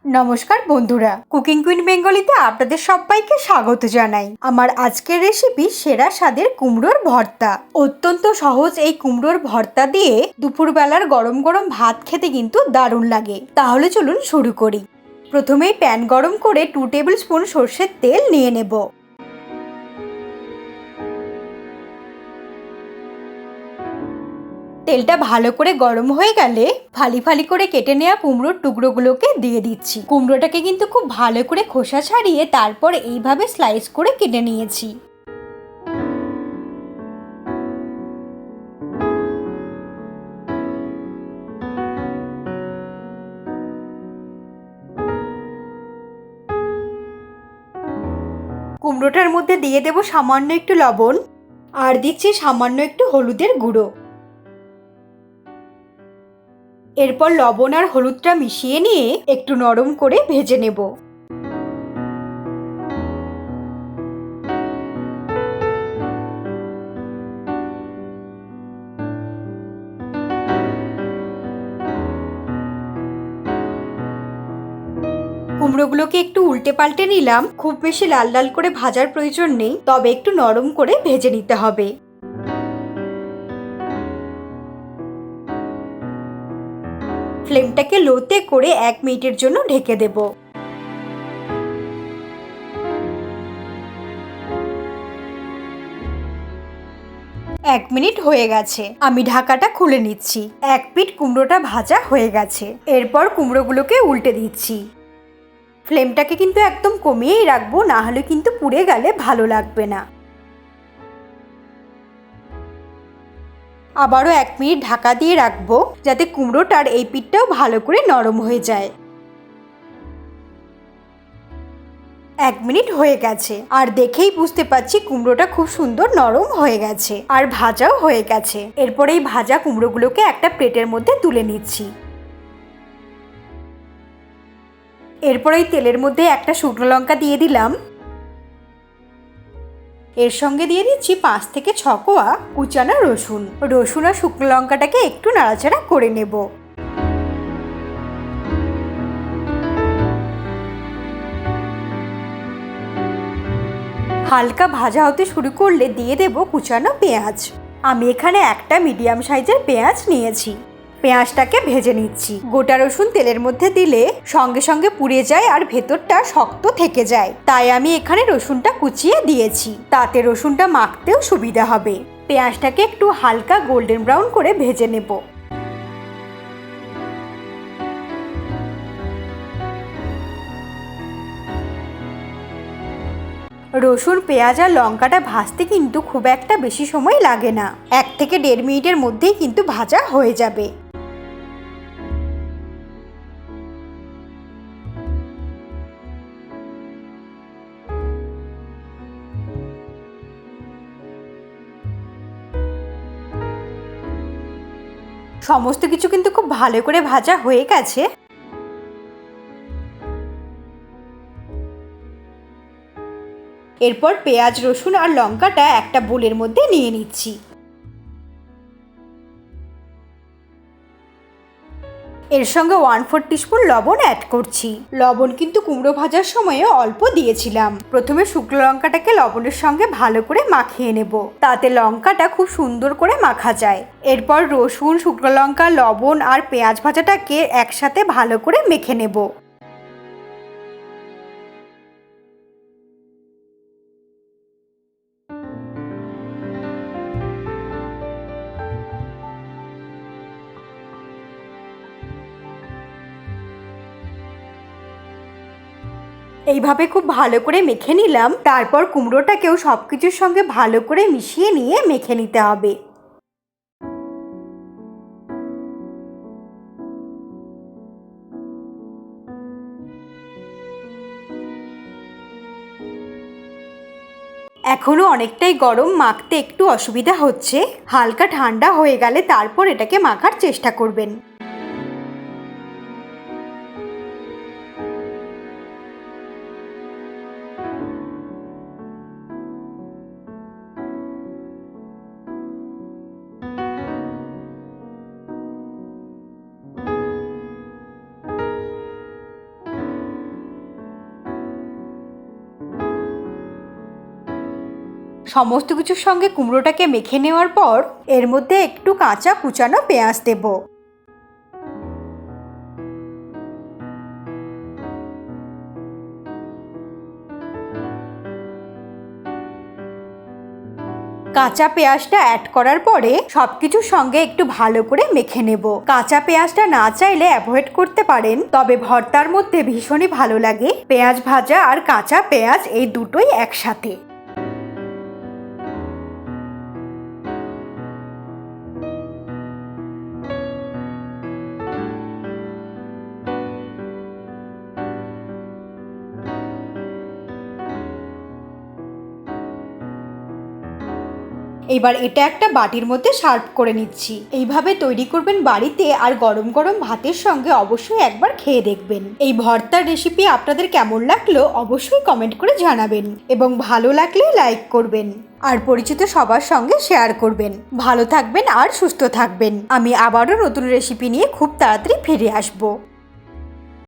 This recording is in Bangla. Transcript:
নমস্কার বন্ধুরা, কুকিং কুইন বেঙ্গলিতে আপনাদের সবাইকে স্বাগত জানাই। আমার আজকের রেসিপি সেরা স্বাদের কুমড়োর ভর্তা। অত্যন্ত সহজ এই কুমড়োর ভর্তা দিয়ে দুপুরবেলার গরম গরম ভাত খেতে কিন্তু দারুণ লাগে। তাহলে চলুন শুরু করি। প্রথমেই প্যান গরম করে 2 টেবিল স্পুন সর্ষের তেল নিয়ে নেব। তেলটা ভালো করে গরম হয়ে গেলে ফালি ফালি করে কেটে নেওয়া কুমড়োর টুকরোগুলোকে দিয়ে দিচ্ছি। কুমড়োটাকে কিন্তু খুব ভালো করে খোসা ছাড়িয়ে তারপর এইভাবে স্লাইস করে কেটে নিয়েছি। কুমড়োটার মধ্যে দিয়ে দেব সামান্য একটু লবণ আর দিচ্ছি সামান্য একটু হলুদের গুঁড়ো। এরপর লবণ আর হলুদটা মিশিয়ে নিয়ে একটু নরম করে ভেজে নেব। কুমড়োগুলোকে একটু উল্টে পাল্টে নিলাম। খুব বেশি লাল লাল করে ভাজার প্রয়োজন নেই, তবে একটু নরম করে ভেজে নিতে হবে। ফ্লেমটাকে লোতে করে 1 মিনিটের জন্য ঢেকে দেব। 1 মিনিট হয়ে গেছে, আমি ঢাকাটা খুলে নিচ্ছি। 1 পিঠ কুমড়োটা ভাজা হয়ে গেছে। এরপর কুমড়োগুলোকে উল্টে দিচ্ছি। ফ্লেমটাকে কিন্তু একদম কমিয়েই রাখবো, না হলে কিন্তু পুড়ে গেলে ভালো লাগবে না। আবারও 1 মিনিট ঢাকা দিয়ে রাখবো, যাতে কুমড়োটার এই পিঠটাও ভালো করে নরম হয়ে যায়। 1 মিনিট হয়ে গেছে, আর দেখেই বুঝতে পারছি কুমড়োটা খুব সুন্দর নরম হয়ে গেছে আর ভাজাও হয়ে গেছে। এরপর এই ভাজা কুমড়োগুলোকে একটা প্লেটের মধ্যে তুলে নিচ্ছি। এরপর এই তেলের মধ্যে একটা শুকনো লঙ্কা দিয়ে দিলাম। এর সঙ্গে দিয়ে দিচ্ছি 5 থেকে 6 কোয়া কুচানো রসুন। রসুন আর শুকনো লঙ্কাটাকে একটু নাড়াচাড়া করে নেব। হালকা ভাজা হতে শুরু করলে দিয়ে দেব কুচানো পেঁয়াজ। আমি এখানে একটা মিডিয়াম সাইজের পেঁয়াজ নিয়েছি। পেঁয়াজটাকে ভেজে নিচ্ছি। গোটা রসুন তেলের মধ্যে দিলে সঙ্গে সঙ্গে পুড়ে যায় আর ভেতরটা শক্ত থেকে যায়, তাই আমি এখানে রসুনটা কুচিয়ে দিয়েছি। তাতে রসুনটা মাখতেও সুবিধা হবে। পেঁয়াজটাকে একটু হালকা গোল্ডেন ব্রাউন করে ভেজে নেব। রসুন, পেঁয়াজ আর লঙ্কাটা ভাজতে কিন্তু খুব একটা বেশি সময় লাগে না। 1 থেকে 1.5 মিনিটের মধ্যেই কিন্তু ভাজা হয়ে যাবে। সমস্ত কিছু কিন্তু খুব ভালো করে ভাজা হয়ে গেছে। এরপর পেঁয়াজ, রসুন আর লঙ্কাটা একটা বোলের মধ্যে নিয়ে নিচ্ছি। এর সঙ্গে 1/4 টিস্পুন লবণ অ্যাড করছি। লবণ কিন্তু কুমড়ো ভাজার সময়ে অল্প দিয়েছিলাম। প্রথমে শুকনো লঙ্কাটাকে লবণের সঙ্গে ভালো করে মাখিয়ে নেব, তাতে লঙ্কাটা খুব সুন্দর করে মাখা যায়। এরপর রসুন, শুকনো লঙ্কা, লবণ আর পেঁয়াজ ভাজাটাকে একসাথে ভালো করে মেখে নেব। এইভাবে খুব ভালো করে মেখে নিলাম। তারপর কুমড়োটাকেও সবকিছুর সঙ্গে ভালো করে মিশিয়ে নিয়ে মেখে নিতে হবে। এখনো অনেকটাই গরম, মাখতে একটু অসুবিধা হচ্ছে। হালকা ঠান্ডা হয়ে গেলে তারপর এটাকে মাখার চেষ্টা করবেন। সমস্ত কিছুর সঙ্গে কুমড়োটাকে মেখে নেওয়ার পর এর মধ্যে একটু কাঁচা কুচানো পেঁয়াজ দেব। কাঁচা পেঁয়াজটা অ্যাড করার পরে সবকিছুর সঙ্গে একটু ভালো করে মেখে নেব। কাঁচা পেঁয়াজটা না চাইলে অ্যাভয়েড করতে পারেন, তবে ভর্তার মধ্যে ভীষণই ভালো লাগে পেঁয়াজ ভাজা আর কাঁচা পেঁয়াজ এই দুটোই একসাথে। এবার এটা একটা বাটির মধ্যে সার্ভ করে নিচ্ছি। এইভাবে তৈরি করবেন বাড়িতে, আর গরম গরম ভাতের সঙ্গে অবশ্যই একবার খেয়ে দেখবেন। এই ভর্তার রেসিপি আপনাদের কেমন লাগলো অবশ্যই কমেন্ট করে জানাবেন, এবং ভালো লাগলে লাইক করবেন আর পরিচিত সবার সঙ্গে শেয়ার করবেন। ভালো থাকবেন আর সুস্থ থাকবেন। আমি আবারও নতুন রেসিপি নিয়ে খুব তাড়াতাড়ি ফিরে আসবো।